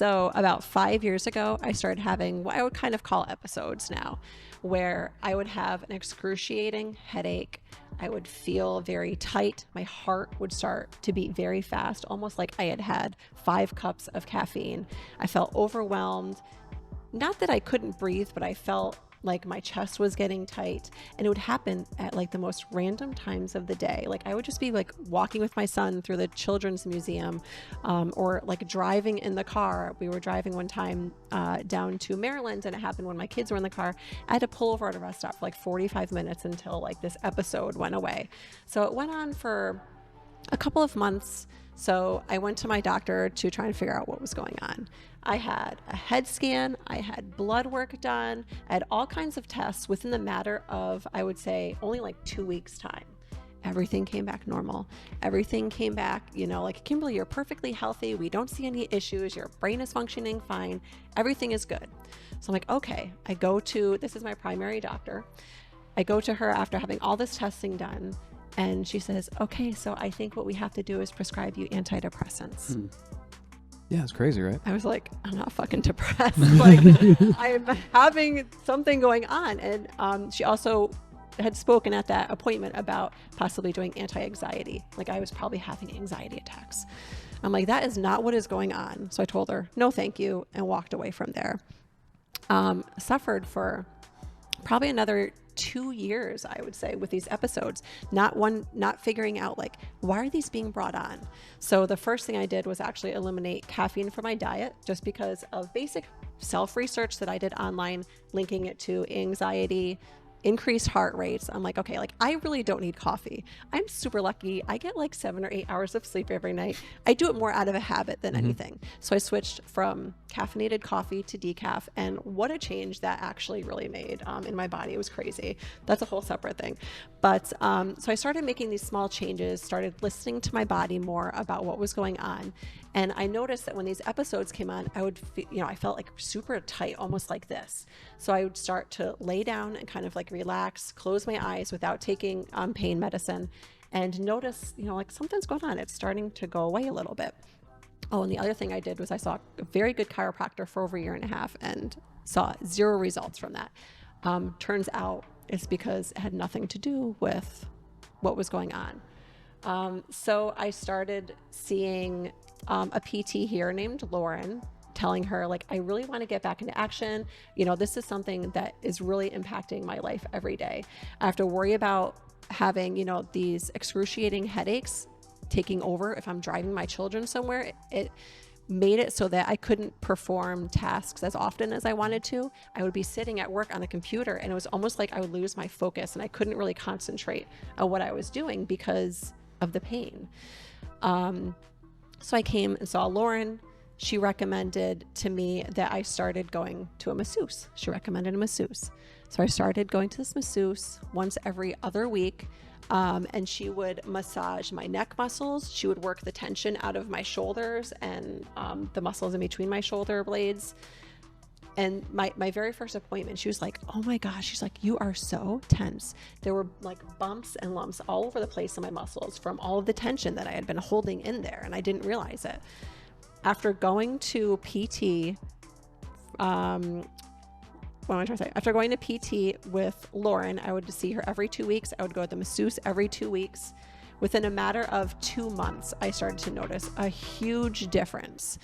So about 5 years ago, I started having what I would kind of call episodes now, where I would have an excruciating headache. I would feel very tight. My heart would start to beat very fast, almost like I had had 5 cups of caffeine. I felt overwhelmed. Not that I couldn't breathe, but I felt like my chest was getting tight, and it would happen at like the most random times of the day. Like I would just be like walking with my son through the children's museum, or like driving in the car. We were driving one time down to Maryland, and it happened when my kids were in the car. I had to pull over at a rest stop for like 45 minutes until like this episode went away. So it went on for a couple of months. So I went to my doctor to try and figure out what was going on. I had a head scan, I had blood work done, I had all kinds of tests within the matter of, I would say, only like 2 weeks time. Everything came back normal. Everything came back, like, Kimberly, you're perfectly healthy. We don't see any issues. Your brain is functioning fine. Everything is good. So I'm like, okay, this is my primary doctor. I go to her after having all this testing done. And she says, okay, so I think what we have to do is prescribe you antidepressants. Yeah, it's crazy, right? I was like, I'm not fucking depressed. Like, I'm having something going on. And she also had spoken at that appointment about possibly doing anti-anxiety. Like I was probably having anxiety attacks. I'm like, that is not what is going on. So I told her, no, thank you, and walked away from there. Suffered for probably another 2 years, I would say, with these episodes, not figuring out like, why are these being brought on? So the first thing I did was actually eliminate caffeine from my diet, just because of basic self-research that I did online, linking it to anxiety, increased heart rates. I'm like, okay, like I really don't need coffee. I'm super lucky. I get like 7 or 8 hours of sleep every night. I do it more out of a habit than anything. So I switched from caffeinated coffee to decaf, and what a change that actually really made in my body. It was crazy. That's a whole separate thing. But so I started making these small changes, started listening to my body more about what was going on. And I noticed that when these episodes came on, I would, I felt like super tight, almost like this. So I would start to lay down and kind of like relax, close my eyes without taking pain medicine, and notice, like something's going on. It's starting to go away a little bit. Oh, and the other thing I did was I saw a very good chiropractor for over 1.5 years and saw 0 results from that. Turns out it's because it had nothing to do with what was going on. So I started seeing a PT here named Lauren, telling her like, I really want to get back into action. This is something that is really impacting my life every day. I have to worry about having, these excruciating headaches taking over if I'm driving my children somewhere. It made it so that I couldn't perform tasks as often as I wanted to. I would be sitting at work on the computer, and it was almost like I would lose my focus, and I couldn't really concentrate on what I was doing because of the pain. So I came and saw Lauren. She recommended to me that I started going to a masseuse. She recommended a masseuse. So I started going to this masseuse once every other week. And she would massage my neck muscles. She would work the tension out of my shoulders and the muscles in between my shoulder blades. And my very first appointment, she was like, oh my gosh, she's like, you are so tense. There were like bumps and lumps all over the place in my muscles from all of the tension that I had been holding in there, and I didn't realize it. After going to PT, what am I trying to say? After going to PT with Lauren, I would see her every 2 weeks. I would go to the masseuse every 2 weeks. Within a matter of 2 months, I started to notice a huge difference.